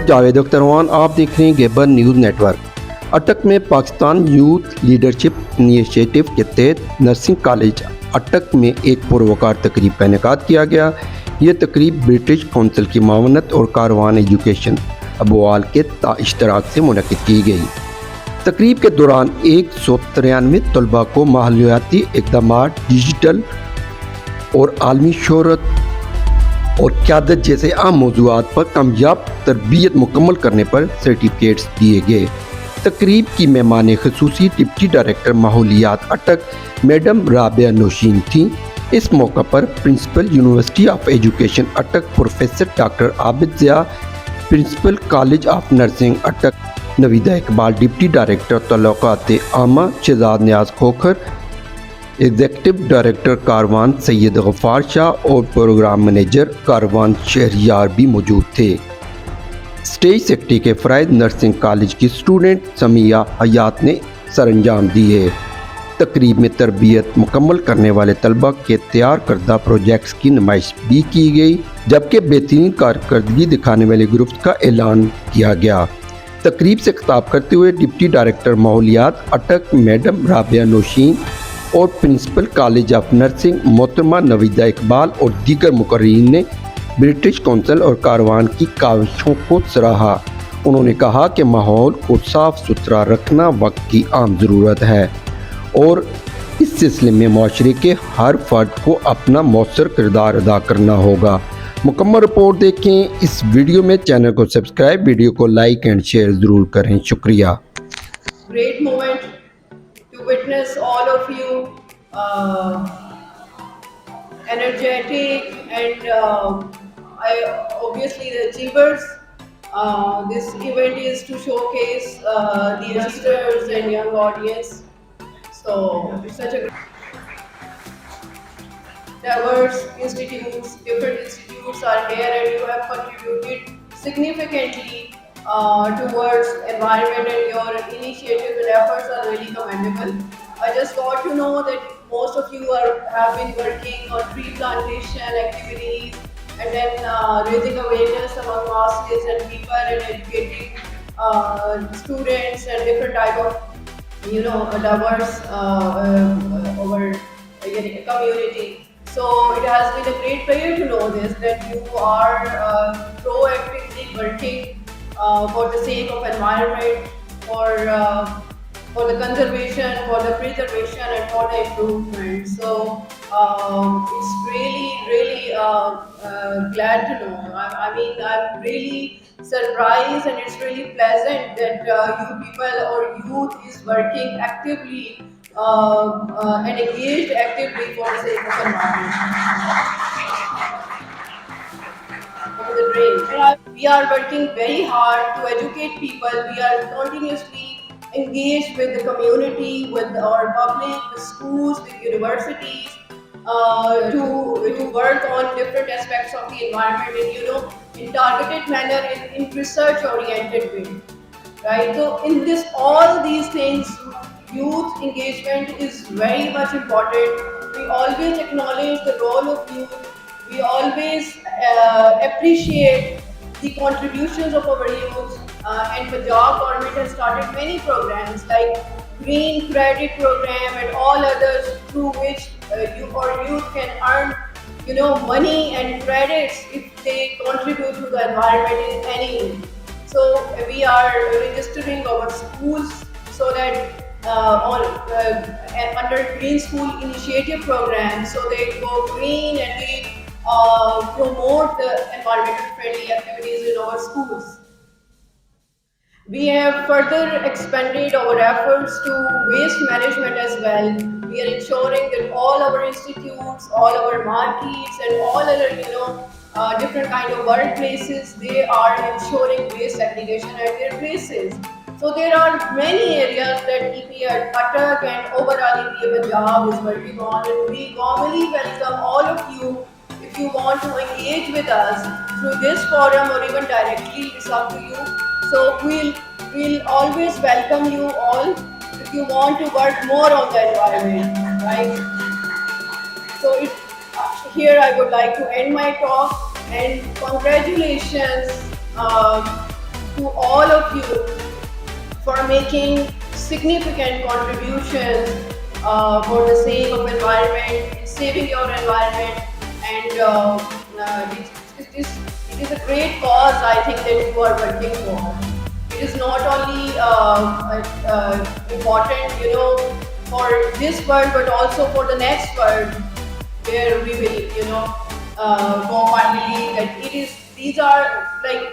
जावेद अख्तरवान, आप देख रहे हैं गैबर न्यूज़ नेटवर्क। अटक में पाकिस्तान यूथ लीडरशिप इनिशिएटिव के तहत नर्सिंग कॉलेज अटक में एक पुरवकार तकरीब का इनेकाद किया गया। ये तकरीब ब्रिटिश कौंसिल की मावनत और कारवान एजुकेशन अबवाल के इश्तराक से मुनक़िद की गई। तकरीब के दौरान 193 तलबा को माहौलियाती इक़दाम, डिजिटल और आलमी शोहरत और क़यादत जैसे आम मौज़ूआत पर कामयाब तरबियत मुकम्मल करने पर सर्टिफिकेट्स दिए गए। तकरीब की मेहमान ख़ुसूसी डिप्टी डायरेक्टर माहौलियात अटक मैडम राबिया नौशीन थी। इस मौका पर principal university of education Attock professor doctor Abid Zia, principal college of nursing Attock Naveeda Iqbal, deputy director तल्लुकात आमा शहजाद न्याज खोखर, एग्जीक्यूटिव डायरेक्टर कारवान सैयद गफ़ार शाह और प्रोग्राम मैनेजर कारवान शहरियार भी मौजूद थे। स्टेज सेक्रेटरी के फ़राइज़ नर्सिंग कॉलेज की स्टूडेंट समिया हयात ने सरअंजाम दिए। तकरीब में तरबियत मुकम्मल करने वाले तलबा के तैयार करदा प्रोजेक्ट्स की नुमाइश भी की गई, जबकि बेहतरीन कारकर्दगी दिखाने वाले ग्रुप्स का ऐलान किया गया। तकरीब से खिताब करते हुए डिप्टी डायरेक्टर माहौलियात अटक मैडम राबिया नौशीन और प्रिंसिपल कॉलेज ऑफ नर्सिंग मोहतरमा नवीदा इकबाल और दीगर मुकर्रीन ने ब्रिटिश कौंसिल और कारवान की काविशों को सराहा। उन्होंने कहा कि माहौल को साफ़ सुथरा रखना वक्त की आम ज़रूरत है और इस सिलसिले में माशरे के हर फर्द को अपना मौसर किरदार अदा करना होगा। मुकम्मल रिपोर्ट देखें इस वीडियो में। चैनल को सब्सक्राइब, वीडियो को लाइक एंड शेयर ज़रूर करें। शुक्रिया। Great moment to witness all of you energetic and obviously the achievers. This event is to showcase the youngsters and young audience. So it's such a diverse institutes, different institutes are here, and you have contributed significantly towards environment, and your initiatives and efforts are really commendable. I just got to know that most of you have been working on tree plantation activities and then raising awareness among masses and people and educating students and different type of diverse over community. So it has been a great pleasure to know this, that you are proactively working for the sake of environment, for the conservation, for the preservation, and for the improvement. So it's really glad to know. I mean, I'm really surprised, and it's really pleasant that you people or youth is working actively and engaged actively for the sake of environment. The drain. We are working very hard to educate people. We are continuously engaged with the community, with our public, with schools, with universities, to work on different aspects of the environment in targeted manner, in research oriented way. Right? So in this, all these things, youth engagement is very much important. We always acknowledge the role of youth. We always appreciate the contributions of our youth, and Punjab government has started many programs like Green Credit Program and all others through which youth can earn money and credits if they contribute to the environment in any way. So we are registering our schools so that under Green School Initiative Program, so they go green and they promote the environmental friendly activities in our schools. We have further expanded our efforts to waste management as well. We are ensuring that all our institutes, all our markets, and all other different kind of workplaces, they are ensuring waste segregation at their places. So there are many areas that EPA Attack and overall EPA Punjab is working on, and we warmly welcome all of you. If you want to engage with us through this forum or even directly, it's up to you. So we'll always welcome you all if you want to work more on the environment, right? So here I would like to end my talk, and congratulations to all of you for making significant contributions for the sake of environment, saving your environment, and it is a great cause I think that you are working for. It is not only important, for this world, but also for the next world, where we will, go finally. That it is. These are like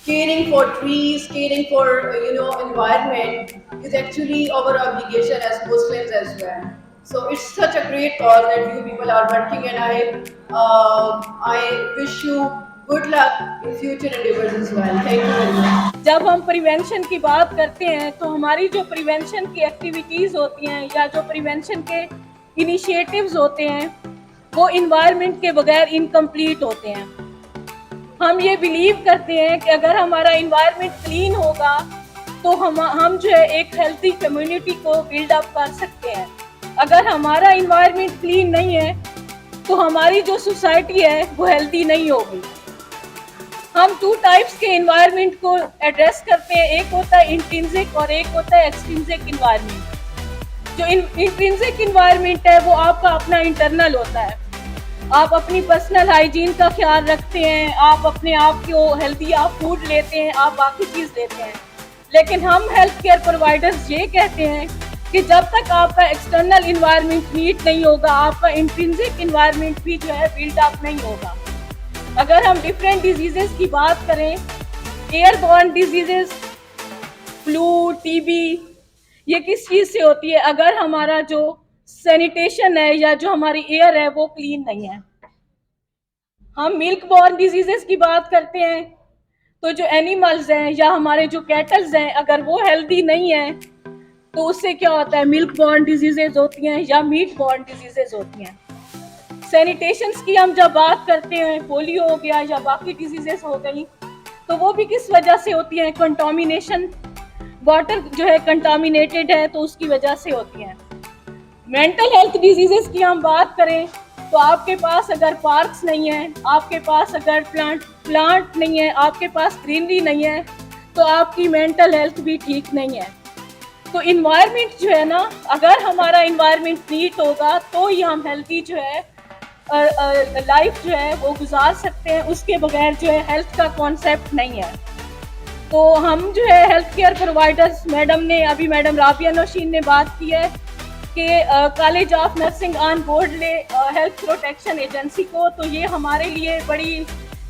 caring for trees, caring for environment is actually our obligation as Muslims as well. So it's such a great cause that you people are working, and I wish you good luck in future endeavors as well. Thank you very much. जब हम prevention की बात करते हैं तो हमारी जो prevention की एक्टिविटीज़ होती हैं या जो प्रिवेंशन के इनिशिएटिव्स होते हैं वो इन्वायरमेंट के बगैर इनकम्प्लीट होते हैं। हम ये बिलीव करते हैं कि अगर हमारा इन्वायरमेंट क्लीन होगा तो हम जो है एक हेल्थी कम्युनिटी को बिल्ड अप कर सकते हैं। अगर हमारा इन्वायरमेंट क्लीन नहीं है तो हमारी जो सोसाइटी है वो हेल्थी नहीं होगी। हम 2 टाइप्स के इन्वायरमेंट को एड्रेस करते हैं, एक होता है इंट्रिंसिक और एक होता है एक्सट्रिंसिक इन्वायरमेंट। जो इंट्रिंसिक इन्वायरमेंट है वो आपका अपना इंटरनल होता है, आप अपनी पर्सनल हाइजीन का ख्याल रखते हैं, आप अपने आप को हेल्दी आप फूड लेते हैं, आप बाकी चीज़ लेते हैं। लेकिन हम हेल्थ केयर प्रोवाइडर्स ये कहते हैं कि जब तक आपका एक्सटर्नल इन्वायरमेंट मीट नहीं होगा, आपका इंट्रिंसिक इन्वायरमेंट भी जो है बिल्ड अप नहीं होगा। अगर हम डिफरेंट डिजीजेस की बात करें, एयरबॉर्न डिजीजेस, फ्लू, टीबी, ये किस चीज़ से होती है? अगर हमारा जो सैनिटेशन है या जो हमारी एयर है वो क्लीन नहीं है। हम मिल्क बॉर्न डिजीजेस की बात करते हैं तो जो एनिमल्स हैं या हमारे जो कैटल्स हैं, अगर वो हेल्दी नहीं है तो उससे क्या होता है? मिल्क बॉर्न डिजीजेज होती हैं या मीट बॉर्न डिजीजेज होती हैं। सैनिटेशंस की हम जब बात करते हैं, पोलियो हो गया या बाकी डिजीजेस हो गई, तो वो भी किस वजह से होती हैं? कंटामिनेशन, वाटर जो है कंटामिनेटेड है तो उसकी वजह से होती हैं। मेंटल हेल्थ डिजीजेस की हम बात करें तो आपके पास अगर पार्क्स नहीं है, आपके पास अगर प्लांट नहीं है, आपके पास ग्रीनरी नहीं है, तो आपकी मेंटल हेल्थ भी ठीक नहीं है। तो इन्वायरमेंट जो है ना, अगर हमारा इन्वायरमेंट नीट होगा तो ही हम हेल्थी जो है लाइफ जो है वो गुजार सकते हैं। उसके बगैर जो है हेल्थ का कॉन्सेप्ट नहीं है। तो हम जो है health care providers, madam Rabia Nausheen ने बात की है कि college of nursing on board ले हेल्थ प्रोटेक्शन एजेंसी को, तो ये हमारे लिए बड़ी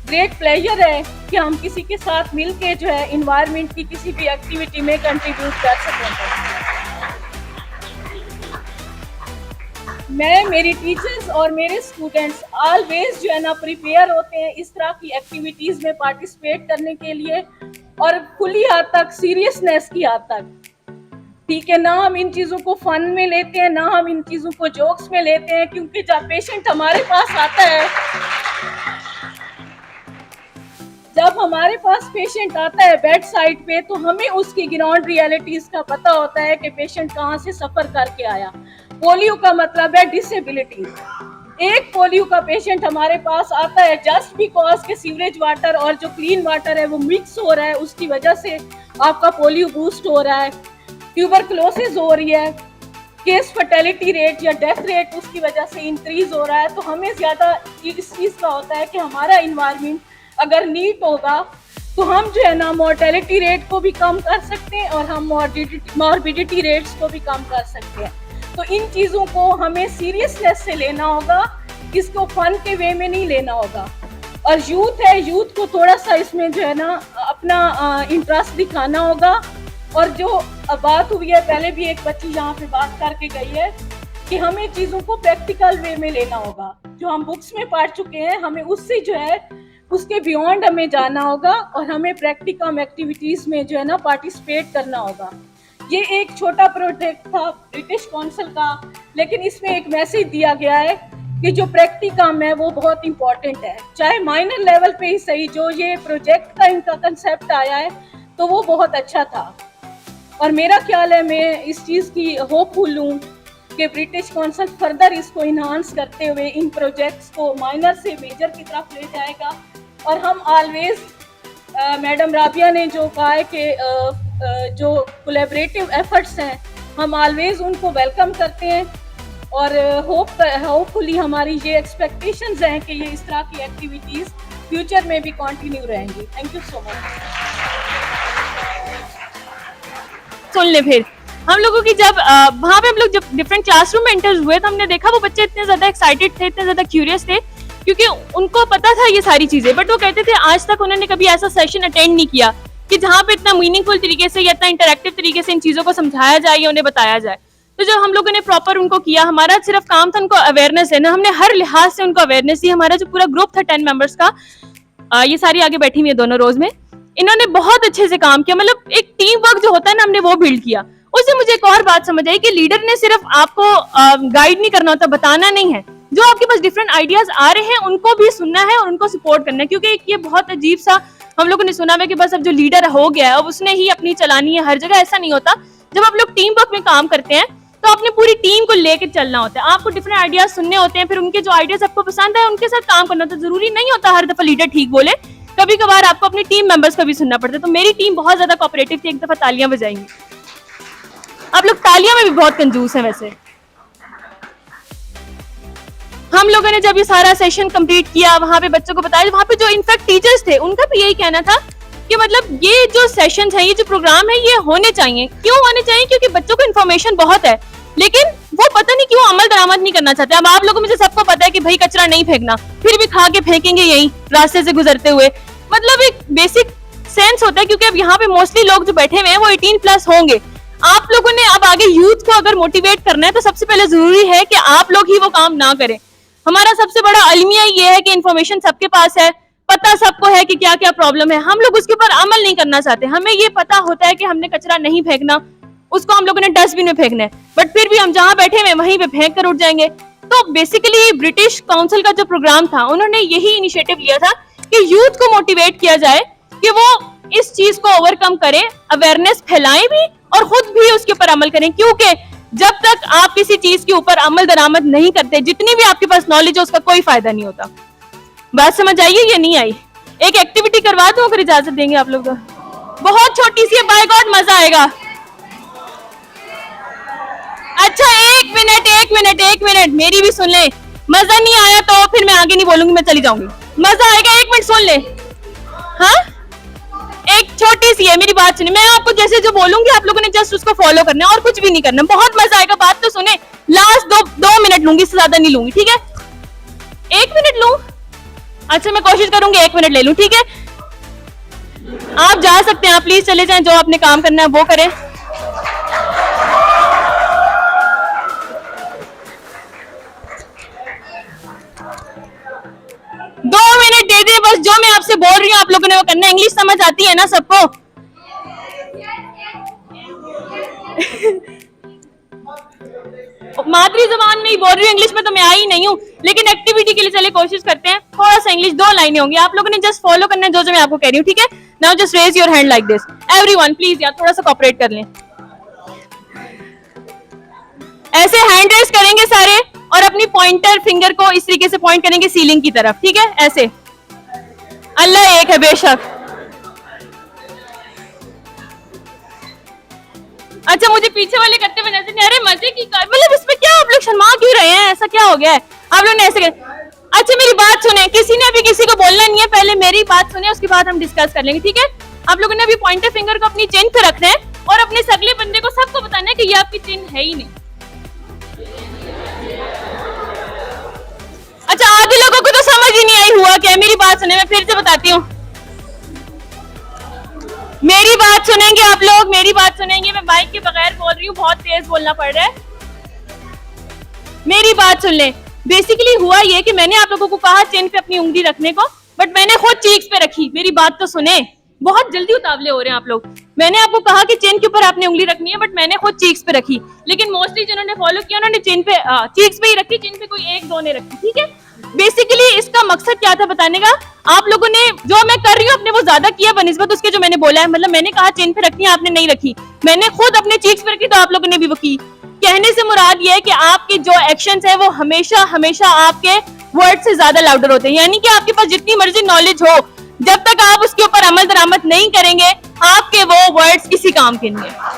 ग्रेट प्लेजर है कि हम किसी के साथ मिल के जो है इन्वायरमेंट की किसी भी एक्टिविटी में कंट्रीब्यूट कर सकें। मैं, मेरी टीचर्स और मेरे स्टूडेंट्स ऑलवेज जो है ना प्रिपेयर होते हैं इस तरह की एक्टिविटीज़ में पार्टिसिपेट करने के लिए, और खुली हद तक, सीरियसनेस की हद तक। ठीक है ना, हम इन चीज़ों को फन में लेते हैं, ना हम इन चीज़ों को जोक्स में लेते हैं, क्योंकि जब पेशेंट हमारे पास आता है, जब हमारे पास पेशेंट आता है बेड साइड पे, तो हमें उसकी ग्राउंड रियलिटीज़ का पता होता है कि पेशेंट कहाँ से सफ़र करके आया। पोलियो का मतलब है डिसेबिलिटी। एक पोलियो का पेशेंट हमारे पास आता है जस्ट बिकॉज के सीवरेज वाटर और जो क्लीन वाटर है वो मिक्स हो रहा है, उसकी वजह से आपका पोलियो बूस्ट हो रहा है, ट्यूबरकुलोसिस हो रही है, केस फर्टिलिटी रेट या डेथ रेट उसकी वजह से इंक्रीज हो रहा है। तो हमें ज़्यादा इस चीज़ का होता है कि हमारा इन्वायरमेंट अगर नीट होगा तो हम जो है ना मोर्टेलिटी रेट को भी कम कर सकते हैं और हम मॉर्बिडिटी रेट्स को भी कम कर सकते हैं। तो इन चीज़ों को हमें सीरियसनेस से लेना होगा, इसको फन के वे में नहीं लेना होगा। और यूथ है, यूथ को थोड़ा सा इसमें जो है ना अपना इंटरेस्ट दिखाना होगा। और जो बात हुई है, पहले भी एक बच्ची यहाँ पे बात करके गई है कि हमें चीज़ों को प्रैक्टिकल वे में लेना होगा। जो हम बुक्स में पढ़ चुके हैं, हमें उससे जो है उसके बियॉन्ड हमें जाना होगा और हमें प्रैक्टिकम एक्टिविटीज़ में जो है ना पार्टिसिपेट करना होगा। ये एक छोटा प्रोजेक्ट था ब्रिटिश काउंसिल का, लेकिन इसमें एक मैसेज दिया गया है कि जो प्रैक्टिकम है वो बहुत इंपॉर्टेंट है, चाहे माइनर लेवल पे ही सही। जो ये प्रोजेक्ट का इनका कंसेप्ट आया है तो वो बहुत अच्छा था, और मेरा ख्याल है, मैं इस चीज़ की होपफुल हूँ कि ब्रिटिश काउंसिल फर्दर इसको इन्हांस करते हुए इन प्रोजेक्ट्स को माइनर से मेजर की तरफ ले जाएगा। और हम ऑलवेज मैडम राबिया ने जो कहा है कि जो कोलैबोरेटिव एफर्ट्स हैं हम ऑलवेज उनको वेलकम करते हैं और होपफुली हमारी ये एक्सपेक्टेशंस हैं कि ये इस तरह की एक्टिविटीज़ फ्यूचर में भी कंटिन्यू रहेंगी। Thank you so much. सुन ले फिर हम लोगों की जब वहाँ पे हम लोग जब डिफरेंट क्लासरूम में एंटर हुए तो हमने देखा वो बच्चे इतने ज्यादा एक्साइटेड थे, इतने ज्यादा क्यूरियस थे, क्योंकि उनको पता था ये सारी चीजें, बट वो कहते थे आज तक उन्होंने कभी ऐसा सेशन अटेंड नहीं किया कि जहाँ पे इतना मीनिंगफुल तरीके से या इतना इंटरेक्टिव तरीके से इन चीजों को समझाया जाए या उन्हें बताया जाए। तो जब हम लोगों ने प्रॉपर उनको किया, हमारा सिर्फ काम था उनको अवेयरनेस देना, हमने हर लिहाज से उनको अवेयरनेस दी। हमारा जो पूरा ग्रुप था 10 मेंबर्स का, ये सारी आगे बैठी हुई है दोनों रोज में, इन्होंने बहुत अच्छे से काम किया, मतलब एक टीम वर्क जो होता है ना हमने वो बिल्ड किया। उससे मुझे एक और बात समझ आई कि लीडर ने सिर्फ आपको गाइड नहीं करना होता, बताना नहीं है, जो आपके पास डिफरेंट आइडियाज आ रहे हैं उनको भी सुनना है और उनको सपोर्ट करना है। क्योंकि एक ये बहुत अजीब सा हम लोगों ने सुना है कि बस अब जो लीडर हो गया है अब उसने ही अपनी चलानी है हर जगह, ऐसा नहीं होता। जब आप लोग टीम वर्क में काम करते हैं तो अपनी पूरी टीम को लेकर चलना होता है, आपको डिफरेंट आइडियाज सुनने होते हैं, फिर उनके जो आइडियाज आपको पसंद है उनके साथ काम करना होता है। जरूरी नहीं होता हर दफा लीडर ठीक बोले, कभी कभार आपको अपनी टीम मेंबर्स का भी सुनना पड़ता है। तो मेरी टीम बहुत ज्यादा कोऑपरेटिव थी, एक दफा तालियां बजाएंगी। आप लोग तालियां में भी बहुत कंजूस हैं वैसे। हम लोगों ने जब ये सारा सेशन कंप्लीट किया, वहां पे बच्चों को बताया, वहां पे जो इनफैक्ट टीचर्स थे उनका भी यही कहना था कि मतलब ये जो सेशंस हैं, ये जो प्रोग्राम है, ये होने चाहिए। क्यों होने चाहिए? क्योंकि बच्चों को इन्फॉर्मेशन बहुत है, लेकिन वो पता नहीं क्यों अमल दरामद नहीं करना चाहते। अब आप लोगों में से सबको पता है कि भाई कचरा नहीं फेंकना, फिर भी खा के फेंकेंगे यही रास्ते से गुजरते हुए। मतलब एक बेसिक सेंस होता है, क्योंकि अब यहाँ पे मोस्टली लोग जो बैठे हुए हैं वो 18+ होंगे। आप लोगों ने अब आगे यूथ को अगर मोटिवेट करना है तो सबसे पहले जरूरी है कि आप लोग ही वो काम ना करें। हमारा सबसे बड़ा अलमिया ये है कि इन्फॉर्मेशन सबके पास है, पता सबको है कि क्या क्या प्रॉब्लम है, हम लोग उसके ऊपर अमल नहीं करना चाहते। हमें ये पता होता है कि हमने कचरा नहीं फेंकना, उसको हम लोगों ने डस्टबिन में फेंकना है, बट फिर भी हम जहाँ बैठे हुए वहीं पे फेंक कर उठ जाएंगे। तो बेसिकली ब्रिटिश काउंसिल का जो प्रोग्राम था, उन्होंने यही इनिशिएटिव लिया था कि यूथ को मोटिवेट किया जाए कि वो इस चीज को ओवरकम करें, अवेयरनेस फैलाएं भी और खुद भी उसके ऊपर अमल करें। क्योंकि जब तक आप किसी चीज के ऊपर अमल दरामद नहीं करते, जितनी भी आपके पास नॉलेज है उसका कोई फायदा नहीं होता। बात समझ आई है या नहीं आई? एक एक्टिविटी करवा दूं अगर इजाजत देंगे आप लोग तो। बहुत छोटी सी है, बाय गॉड मजा आएगा। अच्छा एक मिनट मेरी भी सुन ले। मजा नहीं आया तो फिर मैं आगे नहीं बोलूंगी, मैं चली जाऊंगी। मजा आएगा, 1 मिनट सुन ले। हाँ, एक छोटी सी है, मेरी बात सुनिए। मैं आपको जैसे जो बोलूंगी आप लोगों ने जस्ट उसको फॉलो करना है और कुछ भी नहीं करना। बहुत मजा आएगा, बात तो सुने। लास्ट दो मिनट लूंगी, इससे ज्यादा नहीं लूंगी, ठीक है? 1 मिनट लूं? अच्छा मैं कोशिश करूंगी 1 मिनट ले लूं, ठीक है? आप जा सकते हैं, आप प्लीज चले जाएं, जो आपने काम करना है वो करें। दो मिनट दे दे बस, जो मैं आपसे बोल रही हूँ आप लोगों ने वो करना है। इंग्लिश समझ आती है ना सबको? मातृ जबान में ही बोल रही हूँ, इंग्लिश में तो मैं आई नहीं हूँ, लेकिन एक्टिविटी के लिए चले कोशिश करते हैं। थोड़ा सा इंग्लिश, 2 लाइनें होंगी, आप लोगों ने जस्ट फॉलो करना है जो मैं आपको कह रही हूँ, ठीक है? Now just raise your hand like this, everyone please यार थोड़ा सा कोऑपरेट कर लें। ऐसे हैंड रेज करेंगे सारे और अपनी पॉइंटर फिंगर को इस तरीके से पॉइंट करेंगे सीलिंग की तरफ, ठीक है? ऐसे। अल्लाह एक है बेशक। अच्छा मुझे पीछे वाले करते हुए नजर नहीं आ रहे, मजे की मतलब इसमें क्या आप लोग शर्मा क्यों रहे हैं? ऐसा क्या हो गया है आप लोग ने ऐसे अच्छा मेरी बात सुने, किसी ने अभी किसी को बोलना नहीं है, पहले मेरी बात सुने उसके बाद हम डिस्कस कर लेंगे, ठीक है? आप लोगों ने अभी पॉइंटर फिंगर को अपनी चिन पे रखना है और अपने सगले बंदे को सबको बताना है कि ये आपकी चिन है ही नहीं। अच्छा आधे लोगों को तो समझ ही नहीं आई हुआ क्या? मेरी बात सुने, मैं फिर से बताती हूँ, मेरी बात सुनेंगे आप लोग, मेरी बात सुनेंगे। मैं बाइक के बगैर बोल रही हूँ, बहुत तेज बोलना पड़ रहा है, मेरी बात सुन ले। बेसिकली हुआ ये कि मैंने आप लोगों को कहा चिन पे अपनी उंगली रखने को, बट मैंने खुद चीक्स पे रखी। मेरी बात तो सुने, बहुत जल्दी उतावले हो रहे हैं आप लोग। मैंने आपको कहा कि चिन के ऊपर आपने उंगली रखनी है, बट मैंने खुद चीक्स पे रखी। लेकिन मोस्टली जिन्होंने फॉलो किया उन्होंने चिन पे चीक्स पे ही रखी, चिन पे कोई 1-2 ने रखी, ठीक है? बेसिकली इसका मकसद क्या था बताने का? आप लोगों ने जो मैं कर रही हूँ आपने वो ज्यादा किया बनिस्बत उसके जो मैंने बोला है। मतलब मैंने कहा चिन पे रखनी है, आपने नहीं रखी। मैंने खुद अपने चीक्स पे रखी तो आप लोगों ने भी वो की। कहने से मुराद ये है कि आपके जो एक्शंस है वो हमेशा हमेशा आपके वर्ड से ज्यादा लाउडर होते हैं। यानी कि आपके पास जितनी मर्जी नॉलेज हो, जब तक आप उसके ऊपर अमल दरामद नहीं करेंगे, आपके वो वर्ड्स किसी काम के नहीं है।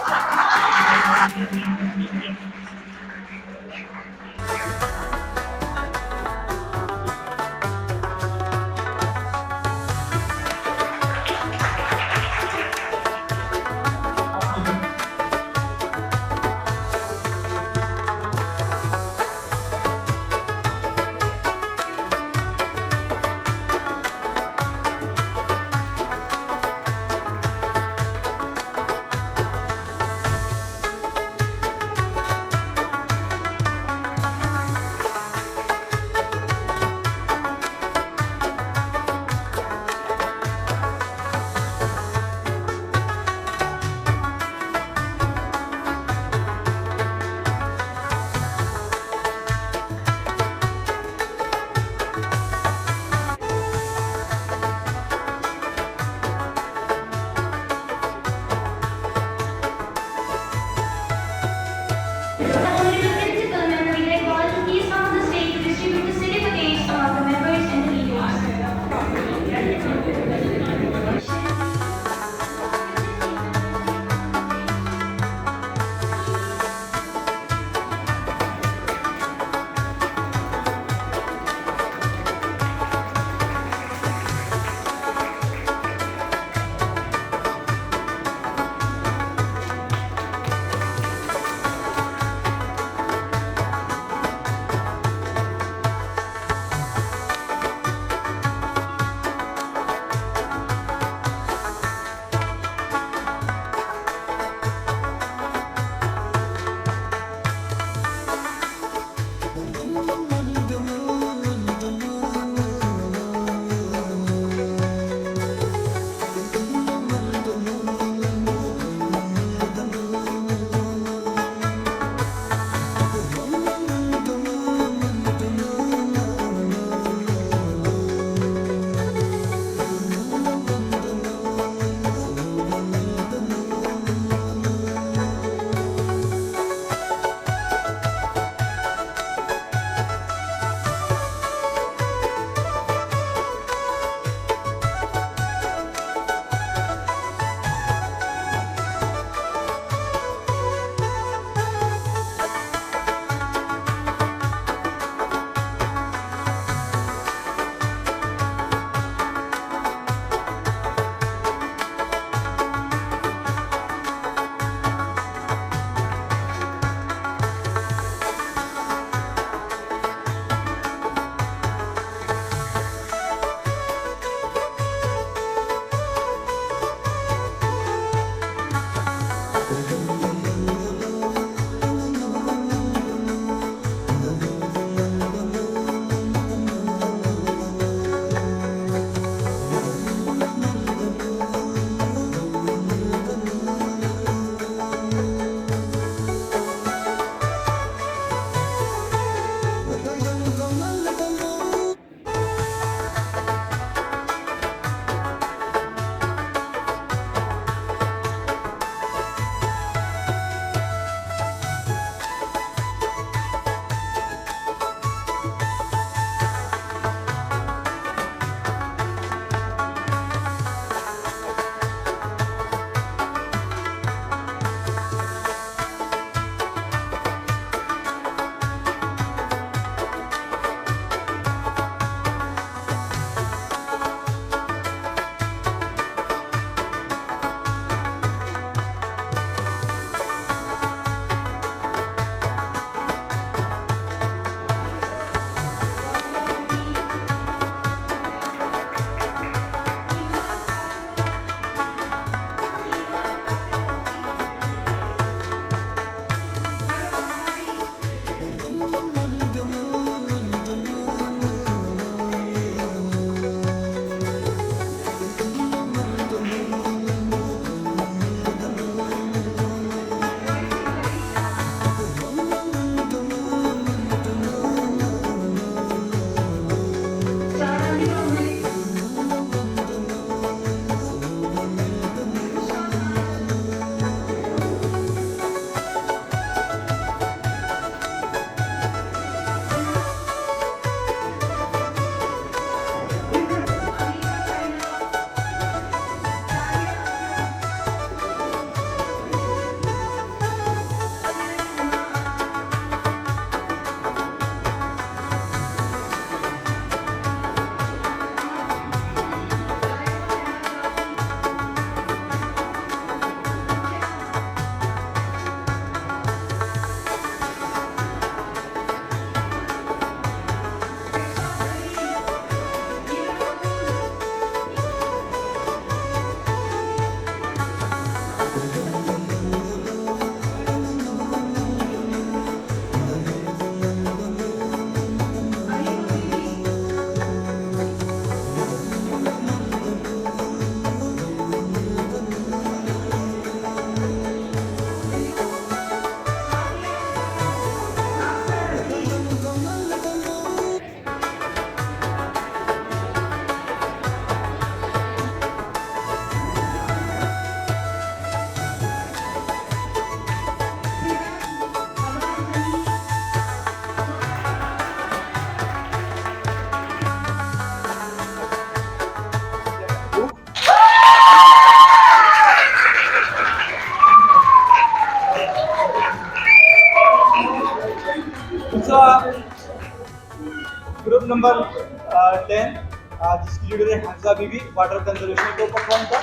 नंबर 10 जिसकी लीडर है हमजा बीबी, वाटर कंजर्वेशन को परफॉर्म था।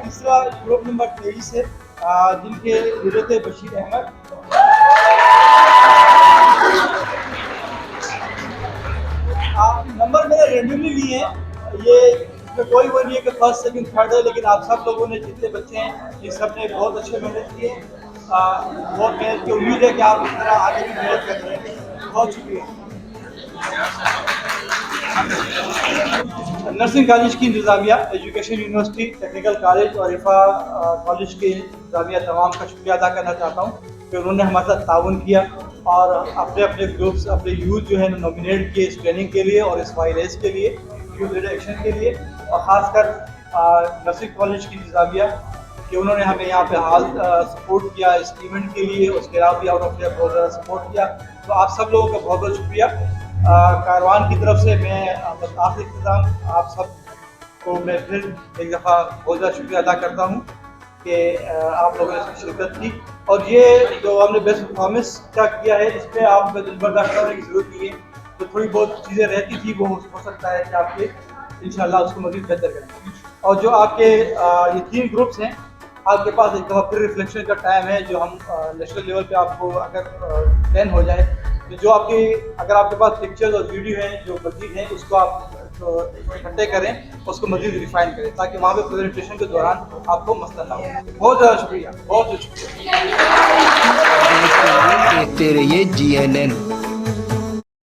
तीसरा ग्रुप नंबर 23 है जिनके लीडर थे बशीर अहमद। नंबर मैंने रेंडमली लिए हैं, ये इसमें कोई वो नहीं है कि फर्स्ट सेकंड थर्ड है, लेकिन आप सब लोगों ने जितने बच्चे हैं ये सब ने बहुत अच्छे मेहनत किए, बहुत मेहनत की। उम्मीद है कि आप इस तरह आगे भी मेहनत करते रहेंगे। बहुत शुक्रिया। नर्सिंग कॉलेज की इंतज़ामिया, एजुकेशन यूनिवर्सिटी, टेक्निकल कॉलेज और रिफा कॉलेज की इंतज़ामिया तमाम का शुक्रिया अदा करना चाहता हूँ कि उन्होंने हमारे साथ ताउन किया और अपने अपने ग्रुप्स, अपने यूथ जो है नॉमिनेट किए इस ट्रेनिंग के लिए और इस वायरस के लिए, यूथ लीडर एक्शन के लिए, और ख़ासकर नर्सिंग कॉलेज की इंतज़ामिया कि उन्होंने हमें यहाँ पे हाल सपोर्ट किया इस इवेंट के लिए, उसके अलावा भी आउट ऑफ फेयर बहुत ज़्यादा सपोर्ट किया। तो आप सब लोगों का बहुत बहुत शुक्रिया। कारवान की तरफ से मैं बस आखिरी इंतज़ाम आप सब को मैं फिर एक दफ़ा बहुत ज़्यादा शुक्रिया अदा करता हूँ कि आप लोगों ने इसमें शिरकत की, और ये जो हमने बेस्ट परफॉर्मेंस क्या किया है इस पर आप बर्दाश्त करने की ज़रूरत नहीं है। तो थोड़ी बहुत चीज़ें रहती थी वो हो सकता है कि आपके इंशाल्लाह उसको मज़ीद बेहतर करें। और जो आपके ये 3 ग्रुप्स हैं, आपके पास एक दफ़ा फिर रिफ्लेक्शन का टाइम है जो हम नेशनल लेवल पे आपको अगर प्लान हो जाए तो जो आपकी अगर आपके पास पिक्चर्स और वीडियो हैं जो मज़ीद हैं उसको आप इकट्ठे करें, उसको मज़ीद रिफाइन करें ताकि वहाँ पे प्रेजेंटेशन के दौरान आपको मसला ना हो। बहुत ज़्यादा शुक्रिया, बहुत शुक्रिया। देखते रहिए GNN।